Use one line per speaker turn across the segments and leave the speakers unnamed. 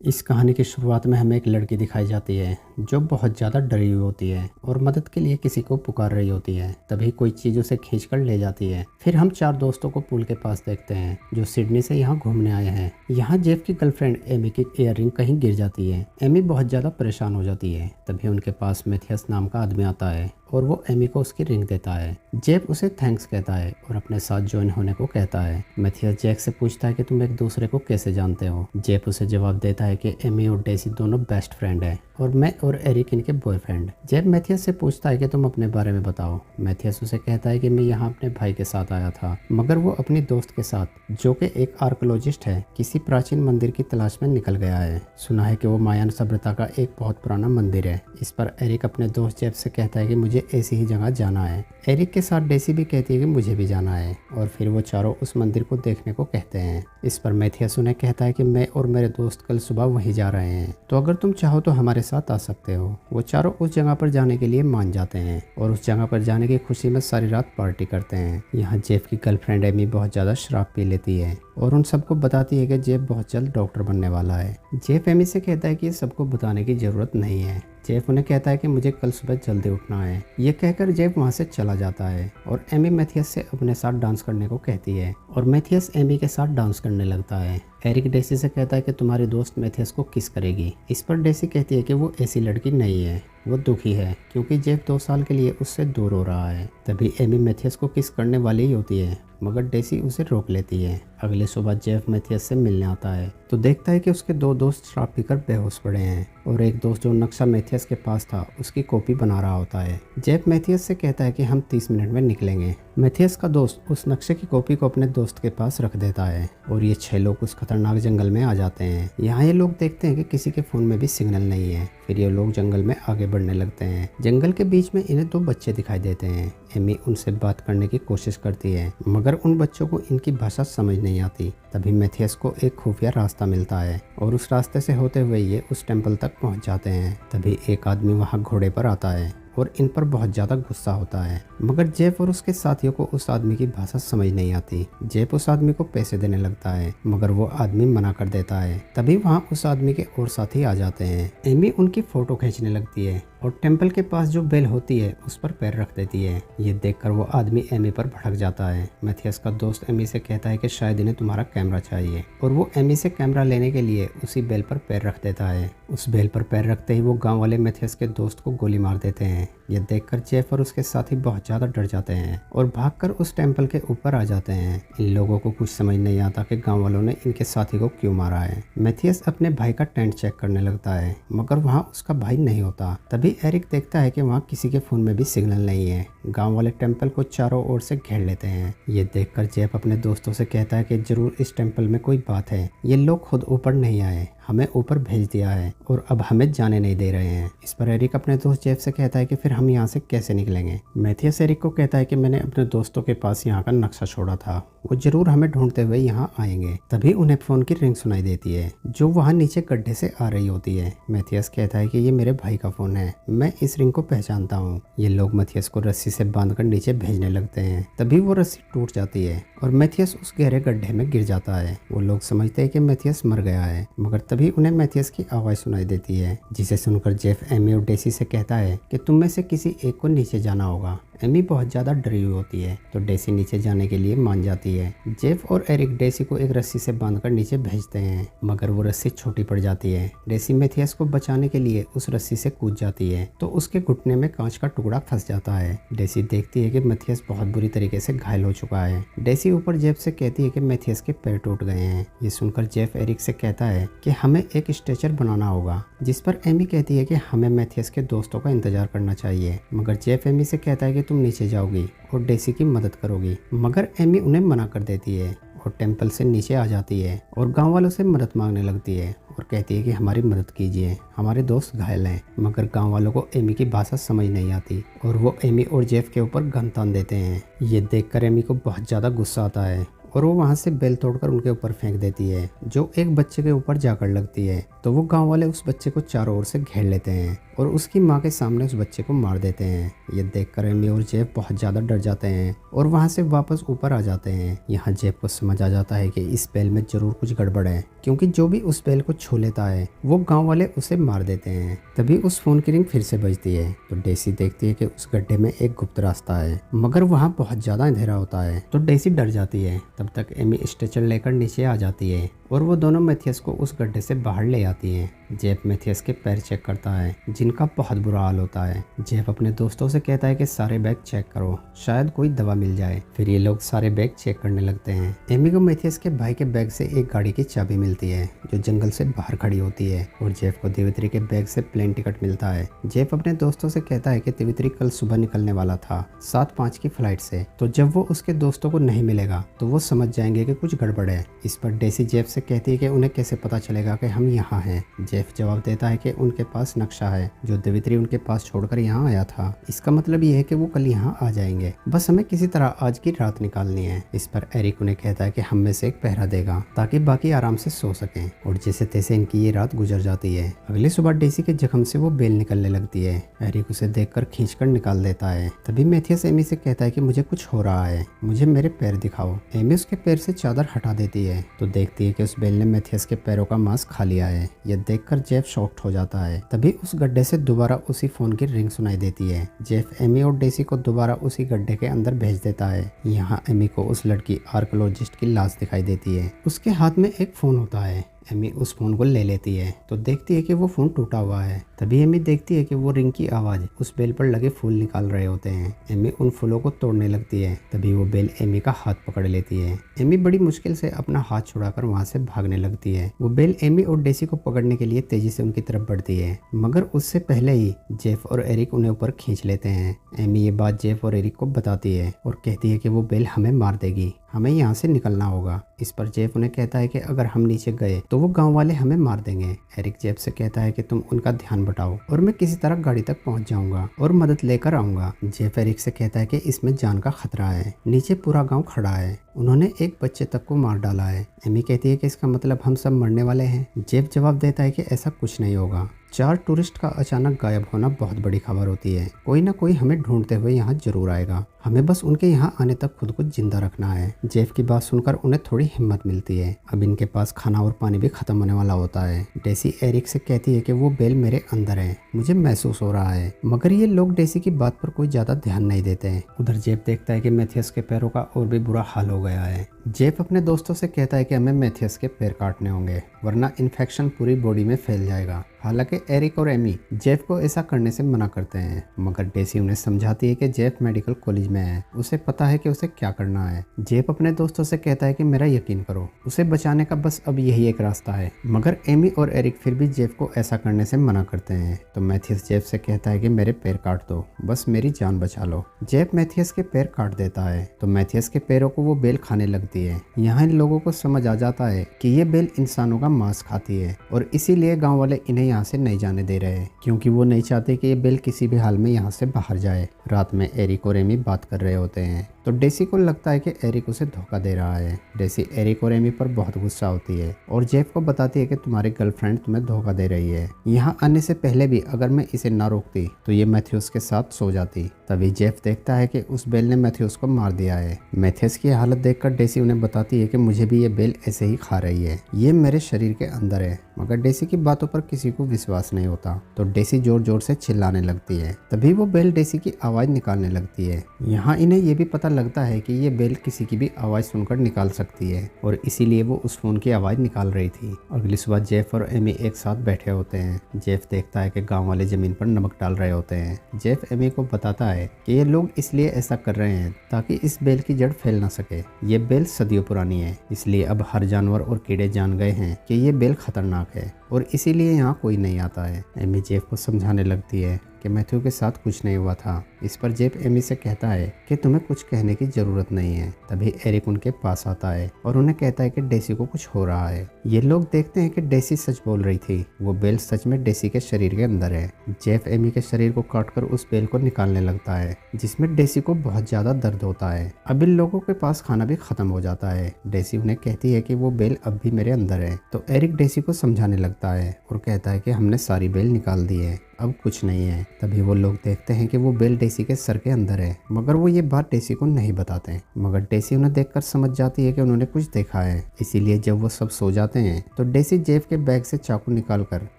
इस कहानी की शुरुआत में हमें एक लड़की दिखाई जाती है जो बहुत ज़्यादा डरी हुई होती है और मदद के लिए किसी को पुकार रही होती है। तभी कोई चीज़ उसे खींच कर ले जाती है। फिर हम चार दोस्तों को पूल के पास देखते हैं जो सिडनी से यहाँ घूमने आए हैं। यहाँ जेफ की गर्लफ्रेंड एमी की इयररिंग कहीं गिर जाती है। एमी बहुत ज़्यादा परेशान हो जाती है। तभी उनके पास मैथियस नाम का आदमी आता है और वो एमी को उसकी रिंग देता है। जेफ उसे थैंक्स कहता है और अपने साथ ज्वाइन होने को कहता है। मैथियस जैक से पूछता है कि तुम एक दूसरे को कैसे जानते हो। जेफ उसे जवाब देता है कि एमी और डेसी दोनों बेस्ट फ्रेंड है और मैं और एरिक इनके बॉयफ्रेंड। जेफ मैथियस से पूछता है कि तुम अपने बारे में बताओ। मैथियस उसे कहता है कि मैं यहाँ अपने भाई के साथ आया था, मगर वो अपनी दोस्त के साथ जो कि एक आर्कोलॉजिस्ट है किसी प्राचीन मंदिर की तलाश में निकल गया है। सुना है कि वो मायान सभ्यता का एक बहुत पुराना मंदिर है। इस पर एरिक अपने दोस्त जेफ से कहता है कि मुझे ऐसी ही जगह जाना है। एरिक के साथ डेसी भी कहती है कि मुझे भी जाना है और फिर वो चारों उस मंदिर को देखने को कहते हैं। इस पर मैथियस उन्हें कहता है कि मैं और मेरे दोस्त कल सुबह वहीं जा रहे हैं, तो अगर तुम चाहो तो हमारे साथ आ सकते हो। वो चारों उस जगह पर जाने के लिए मान जाते हैं और उस जगह पर जाने की खुशी में सारी रात पार्टी करते हैं। यहाँ जेफ की गर्लफ्रेंड एमी बहुत ज़्यादा शराब पी लेती है और उन सबको बताती है कि जेफ बहुत जल्द डॉक्टर बनने वाला है। जेफ एमी से कहता है कि ये सबको बताने की ज़रूरत नहीं है। जेफ उन्हें कहता है कि मुझे कल सुबह जल्दी उठना है। ये कहकर जेफ वहाँ से चला जाता है और एमी मैथियस से अपने साथ डांस करने को कहती है और मैथियस एमी के साथ डांस करने लगता है। एरिक डेसी से कहता है कि तुम्हारी दोस्त मैथियस को किस करेगी। इस पर डेसी कहती है कि वो ऐसी लड़की नहीं है, वो दुखी है क्योंकि जेफ 2 साल के लिए उससे दूर हो रहा है। तभी एमी मैथियस को किस करने वाली ही होती है, मगर डेसी उसे रोक लेती है। अगले सुबह जेफ मैथियस से मिलने आता है तो देखता है कि उसके 2 दोस्त शराब पीकर बेहोश पड़े हैं और एक दोस्त जो नक्शा मैथियस के पास था उसकी कॉपी बना रहा होता है। जेफ मैथियस से कहता है कि हम 30 मिनट में निकलेंगे। मैथियस का दोस्त उस नक्शे की कॉपी को अपने दोस्त के पास रख देता है और ये 6 लोग उस खतरनाक जंगल में आ जाते हैं। यहाँ ये लोग देखते हैं कि किसी के फ़ोन में भी सिग्नल नहीं है। फिर ये लोग जंगल में आगे बढ़ने लगते हैं। जंगल के बीच में इन्हें 2 बच्चे दिखाई देते हैं। एमी उनसे बात करने की कोशिश करती है मगर उन बच्चों को इनकी भाषा समझ नहीं आती। तभी मैथियस को एक खुफिया रास्ता मिलता है और उस रास्ते से होते हुए ये उस टेम्पल तक पहुंच जाते हैं। तभी एक आदमी वहां घोड़े पर आता है और इन पर बहुत ज़्यादा गुस्सा होता है, मगर जेफ और उसके साथियों को उस आदमी की भाषा समझ नहीं आती। जेफ उस आदमी को पैसे देने लगता है मगर वो आदमी मना कर देता है। तभी वहाँ उस आदमी के और साथी आ जाते हैं। एमी उनकी फ़ोटो खींचने लगती है और टेम्पल के पास जो बेल होती है उस पर पैर रख देती है। ये देखकर वो आदमी एमी पर भड़क जाता है। मैथियस का दोस्त एमी से कहता है कि शायद इन्हें तुम्हारा कैमरा चाहिए और वो एमी से कैमरा लेने के लिए उसी बेल पर पैर रख देता है। उस बेल पर पैर रखते ही वो गाँव वाले मैथियस के दोस्त को गोली मार देते हैं। ये देखकर जेफ और उसके साथी बहुत ज़्यादा डर जाते हैं और भागकर उस टेम्पल के ऊपर आ जाते हैं। इन लोगों को कुछ समझ नहीं आता कि गांव वालों ने इनके साथी को क्यों मारा है। मैथियस अपने भाई का टेंट चेक करने लगता है मगर वहां उसका भाई नहीं होता। तभी एरिक देखता है कि वहां किसी के फ़ोन में भी सिग्नल नहीं है। गाँव वाले टेम्पल को चारों ओर से घेर लेते हैं। ये देखकर जेफ अपने दोस्तों से कहता है कि जरूर इस टेम्पल में कोई बात है। ये लोग खुद ऊपर नहीं आए, हमें ऊपर भेज दिया है और अब हमें जाने नहीं दे रहे हैं। इस पर एरिक अपने दोस्त जेफ से कहता है कि फिर हम यहाँ से कैसे निकलेंगे। मैथियस एरिक को कहता है कि मैंने अपने दोस्तों के पास यहाँ का नक्शा छोड़ा था, वो जरूर हमें ढूंढते हुए यहाँ आएंगे। तभी उन्हें फ़ोन की रिंग सुनाई देती है जो वहाँ नीचे गड्ढे से आ रही होती है। मैथियस कहता है कि ये मेरे भाई का फ़ोन है, मैं इस रिंग को पहचानता हूँ। ये लोग मैथियस को रस्सी से बांधकर नीचे भेजने लगते हैं। तभी वो रस्सी टूट जाती है और मैथियस उस गहरे गड्ढे में गिर जाता है। वो लोग समझते हैं कि मैथियस मर गया है मगर तभी उन्हें मैथियस की आवाज़ सुनाई देती है, जिसे सुनकर जेफ एमी और डेसी से कहता है कि तुम में से किसी एक को नीचे जाना होगा। एमी बहुत ज़्यादा डरी हुई होती है तो डेसी नीचे जाने के लिए मान जाती है। जेफ और एरिक डेसी को एक रस्सी से बांधकर नीचे भेजते हैं मगर वो रस्सी छोटी पड़ जाती है। डेसी मैथियस को बचाने के लिए उस रस्सी से कूद जाती है तो उसके घुटने में कांच का टुकड़ा फंस जाता है। डेसी देखती है कि मैथियस बहुत बुरी तरीके से घायल हो चुका है। डेसी ऊपर जेफ से कहती है कि मैथियस के पैर टूट गए हैं। ये सुनकर जेफ एरिक से कहता है कि हमें एक स्ट्रेचर बनाना होगा, जिस पर एमी कहती है कि हमें मैथियस के दोस्तों का इंतजार करना चाहिए। मगर जेफ एमी से कहता है कि तुम नीचे जाओगी और डेसी की मदद करोगी, मगर एमी उन्हें मना कर देती है और टेम्पल से नीचे आ जाती है और गांव वालों से मदद मांगने लगती है और कहती है कि हमारी मदद कीजिए, हमारे दोस्त घायल हैं। मगर गांव वालों को एमी की भाषा समझ नहीं आती और वो एमी और जेफ के ऊपर गन तान देते हैं। ये देखकर एमी को बहुत ज़्यादा गुस्सा आता है और वो वहाँ से बेल तोड़कर उनके ऊपर फेंक देती है, जो एक बच्चे के ऊपर जाकर लगती है। तो वो गांव वाले उस बच्चे को चारों ओर से घेर लेते हैं और उसकी माँ के सामने उस बच्चे को मार देते हैं। ये देखकर एमी और जेफ बहुत ज़्यादा डर जाते हैं और वहाँ से वापस ऊपर आ जाते हैं। यहाँ जेफ को समझ आ जाता है कि इस बेल में जरूर कुछ गड़बड़ है, क्योंकि जो भी उस बेल को छू लेता है वो गांव वाले उसे मार देते हैं। तभी उस फोन की रिंग फिर से बजती है तो डेसी देखती है कि उस गड्ढे में एक गुप्त रास्ता है, मगर वहाँ बहुत ज़्यादा अंधेरा होता है। तो डेसी डर जाती है। तब तक एमी स्ट्रेचर लेकर नीचे आ जाती है और वो दोनों मैथियस को उस गड्ढे से बाहर ले आती हैं। जेफ मैथियस के पैर चेक करता है, जिनका बहुत बुरा हाल होता है। जेफ अपने दोस्तों से कहता है कि सारे बैग चेक करो, शायद कोई दवा मिल जाए। फिर ये लोग सारे बैग चेक करने लगते हैं। एमी को मैथियस के भाई के बैग से एक गाड़ी की चाबी मिलती है, जो जंगल से बाहर खड़ी होती है, और जेफ को दिवित्री के बैग से प्लेन टिकट मिलता है। जेफ अपने दोस्तों से कहता है कि दिवित्री कल सुबह निकलने वाला था 7:05 की फ्लाइट से, तो जब वो उसके दोस्तों को नहीं मिलेगा तो वो समझ जाएंगे कि कुछ गड़बड़ है। इस पर डेसी जेफ से कहती है कि उन्हें कैसे पता चलेगा कि हम यहाँ हैं। जेफ जवाब देता है कि उनके पास नक्शा है जो दिवित्री उनके पास छोड़कर यहाँ आया था। इसका मतलब ये है कि वो कल यहाँ आ जाएंगे, बस हमें किसी तरह आज की रात निकालनी है। इस पर एरिक उन्हें कहता है कि हम में से एक पहरा देगा ताकि बाकी आराम से सो सकें, और जैसे तैसे इनकी ये रात गुजर जाती है। अगली सुबह डेसी के जख्म से वो बेल निकलने लगती है। एरिक उसे देखकर खींचकर निकाल देता है। तभी मैथियस एमी से कहता है कि मुझे कुछ हो रहा है, मुझे मेरे पैर दिखाओ। एमी उसके पैर से चादर हटा देती है तो देखती है कि उस बेल ने मैथियस के पैरों का मांस खा लिया है। यह देखकर जेफ शॉक्ड हो जाता है। तभी उस गड्ढे से दोबारा उसी फोन की रिंग सुनाई देती है। जेफ एमी और डेसी को दोबारा उसी गड्ढे के अंदर भेज देता है। यहाँ एमी को उस लड़की आर्कोलॉजिस्ट की लाश दिखाई देती है। उसके हाथ में एक फोन होता है। एमी उस फोन को ले लेती है तो देखती है कि वो फोन टूटा हुआ है। तभी एमी देखती है कि वो रिंग की आवाज उस बेल पर लगे फूल निकाल रहे होते हैं। एमी उन फूलों को तोड़ने लगती है। तभी वो बेल एमी का हाथ पकड़ लेती है। एमी बड़ी मुश्किल से अपना हाथ छुड़ाकर वहाँ से भागने लगती है। वो बेल एमी और डेसी को पकड़ने के लिए तेजी से उनकी तरफ बढ़ती है, मगर उससे पहले ही जेफ और एरिक उन्हें ऊपर खींच लेते हैं। एमी ये बात जेफ और एरिक को बताती है और कहती है कि वो बेल हमें मार देगी, हमें यहाँ से निकलना होगा। इस पर जेफ उन्हें कहता है कि अगर हम नीचे गए तो वो गांव वाले हमें मार देंगे। एरिक जेफ से कहता है कि तुम उनका ध्यान बटाओ और मैं किसी तरह गाड़ी तक पहुंच जाऊंगा और मदद लेकर आऊंगा। जेफ एरिक से कहता है कि इसमें जान का खतरा है, नीचे पूरा गांव खड़ा है, उन्होंने एक बच्चे तक को मार डाला है। एमी कहती है कि इसका मतलब हम सब मरने वाले हैं। जेफ जवाब देता है कि ऐसा कुछ नहीं होगा। 4 टूरिस्ट का अचानक गायब होना बहुत बड़ी खबर होती है, कोई ना कोई हमें ढूंढते हुए यहाँ जरूर आएगा, हमें बस उनके यहाँ आने तक खुद को जिंदा रखना है। जेफ की बात सुनकर उन्हें थोड़ी हिम्मत मिलती है। अब इनके पास खाना और पानी भी खत्म होने वाला होता है। डेसी एरिक से कहती है कि वो बेल मेरे अंदर है, मुझे महसूस हो रहा है, मगर ये लोग डेसी की बात पर कोई ज्यादा ध्यान नहीं देते हैं। उधर जेफ देखता है कि मैथियस के पैरों का और भी बुरा हाल हो गया है। जेफ अपने दोस्तों से कहता है कि हमें मैथियस के पैर काटने होंगे, वरना इन्फेक्शन पूरी बॉडी में फैल जाएगा। हालांकि एरिक और एमी जेफ को ऐसा करने से मना करते हैं, मगर डेसी उन्हें समझाती है कि जेफ मेडिकल कॉलेज में है, उसे पता है कि उसे क्या करना है। जेफ अपने दोस्तों से कहता है कि मेरा यकीन करो, उसे बचाने का बस अब यही एक रास्ता है, मगर एमी और एरिक फिर भी जेफ को ऐसा करने से मना करते हैं। तो मैथियस जेफ से कहता है कि मेरे पैर काट दो, बस मेरी जान बचा लो। जेफ मैथियस के पैर काट देता है तो मैथियस के पैरों को वो बेल खाने लगती है। यहाँ इन लोगों को समझ आ जाता है कि ये बेल इंसानों का मांस खाती है, और इसीलिए गाँव वाले इन्हें यहाँ से नहीं जाने दे रहे हैं, क्योंकि वो नहीं चाहते कि ये बेल किसी भी हाल में यहाँ से बाहर जाए। रात में एरिक और एमी बात कर रहे होते हैं तो डेसी को लगता है कि एरिक उसे धोखा दे रहा है। डेसी एरिक और एमी पर बहुत गुस्सा होती है और जेफ को बताती है कि तुम्हारी गर्लफ्रेंड तुम्हें धोखा दे रही है। यहाँ आने से पहले भी अगर मैं इसे ना रोकती तो ये मैथ्यूस के साथ सो जाती। तभी जेफ देखता है कि उस बेल ने मैथ्यूस को मार दिया है। मैथ्यूस की हालत देखकर डेसी उन्हें बताती है कि मुझे भी ये बेल ऐसे ही खा रही है, ये मेरे शरीर के अंदर है। मगर डेसी की बातों पर किसी को विश्वास नहीं होता तो डेसी जोर जोर से चिल्लाने लगती है। तभी वो बेल डेसी की आवाज निकालने लगती है। यहाँ इन्हें ये भी पता लगता है कि ये बेल किसी की भी आवाज सुनकर निकाल सकती है, और इसीलिए वो उस फोन की आवाज निकाल रही थी। अगली सुबह जेफ और एमी एक साथ बैठे होते हैं। जेफ देखता है कि गांव वाले जमीन पर नमक डाल रहे होते हैं। जेफ एमी को बताता है कि ये लोग इसलिए ऐसा कर रहे हैं ताकि इस बेल की जड़ फैल ना सके। ये बेल सदियों पुरानी है, इसलिए अब हर जानवर और कीड़े जान गए हैं कि ये बेल खतरनाक है, और इसीलिए यहाँ कोई नहीं आता है। एमी जेफ को समझाने लगती है कि मैथ्यू के साथ कुछ नहीं हुआ था। इस पर जेफ एमी से कहता है कि तुम्हें कुछ कहने की जरूरत नहीं है। तभी एरिक उनके पास आता है और उन्हें कहता है कि डेसी को कुछ हो रहा है। ये लोग देखते हैं कि डेसी सच बोल रही थी, वो बेल सच में डेसी के शरीर के अंदर है। जेफ एमी के शरीर को काटकर उस बेल को निकालने लगता है, जिसमें डेसी को बहुत ज्यादा दर्द होता है। अब इन लोगों के पास खाना भी खत्म हो जाता है। डेसी उन्हें कहती है कि वो बेल अब भी मेरे अंदर है। तो एरिक डेसी को समझाने लगता है और कहता है कि हमने सारी बेल निकाल दी है, अब कुछ नहीं है। तभी वो लोग देखते हैं कि वो बेल डेसी के सर के अंदर है, मगर वो ये बात डेसी को नहीं बताते। मगर डेसी उन्हें देखकर समझ जाती है कि उन्होंने कुछ देखा है। इसीलिए जब वो सब सो जाते हैं तो डेसी जेफ के बैग से चाकू निकालकर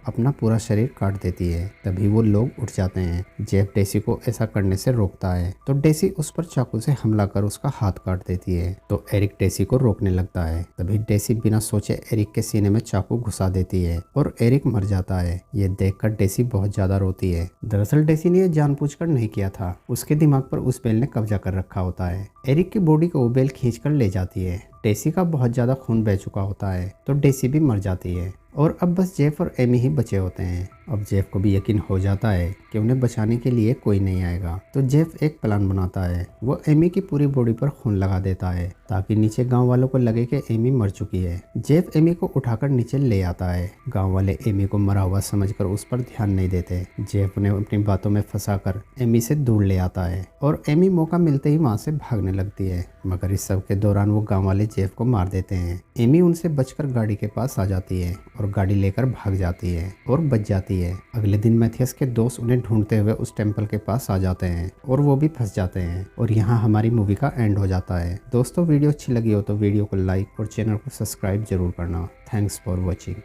अपना पूरा शरीर काट देती है। तभी वो लोग उठ जाते हैं। जेफ डेसी को ऐसा करने से रोकता है तो डेसी उस पर चाकू से हमला कर उसका हाथ काट देती है। तो एरिक डेसी को रोकने लगता है। तभी डेसी बिना सोचे एरिक के सीने में चाकू घुसा देती है और एरिक मर जाता है। ये देखकर डेसी बहुत ज्यादा रोती है। दरअसल डेसी ने यह जानबूझकर नहीं किया था, उसके दिमाग पर उस बेल ने कब्जा कर रखा होता है। एरिक की बॉडी को वो बेल खींचकर ले जाती है। डेसी का बहुत ज्यादा खून बह चुका होता है तो डेसी भी मर जाती है और अब बस जेफ और एमी ही बचे होते हैं। अब जेफ को भी यकीन हो जाता है कि उन्हें बचाने के लिए कोई नहीं आएगा। तो जेफ एक प्लान बनाता है। वो एमी की पूरी बॉडी पर खून लगा देता है ताकि नीचे गांव वालों को लगे कि एमी मर चुकी है। जेफ एमी को उठाकर नीचे ले आता है। गांव वाले एमी को मरा हुआ समझकर उस पर ध्यान नहीं देते। जेफ उन्हें अपनी बातों में फंसाकर एमी से दूर ले आता है और एमी मौका मिलते ही वहां से भागने लगती है। मगर इस सब के दौरान वो गाँव वाले जेफ को मार देते हैं। एमी उनसे बचकर गाड़ी के पास आ जाती है और गाड़ी लेकर भाग जाती है और बच जाती है। अगले दिन मैथियस के दोस्त उन्हें ढूंढते हुए उस टेम्पल के पास आ जाते हैं और वो भी फंस जाते हैं और यहाँ हमारी मूवी का एंड हो जाता है। दोस्तों वीडियो अच्छी लगी हो तो वीडियो को लाइक और चैनल को सब्सक्राइब जरूर करना। Thanks for watching.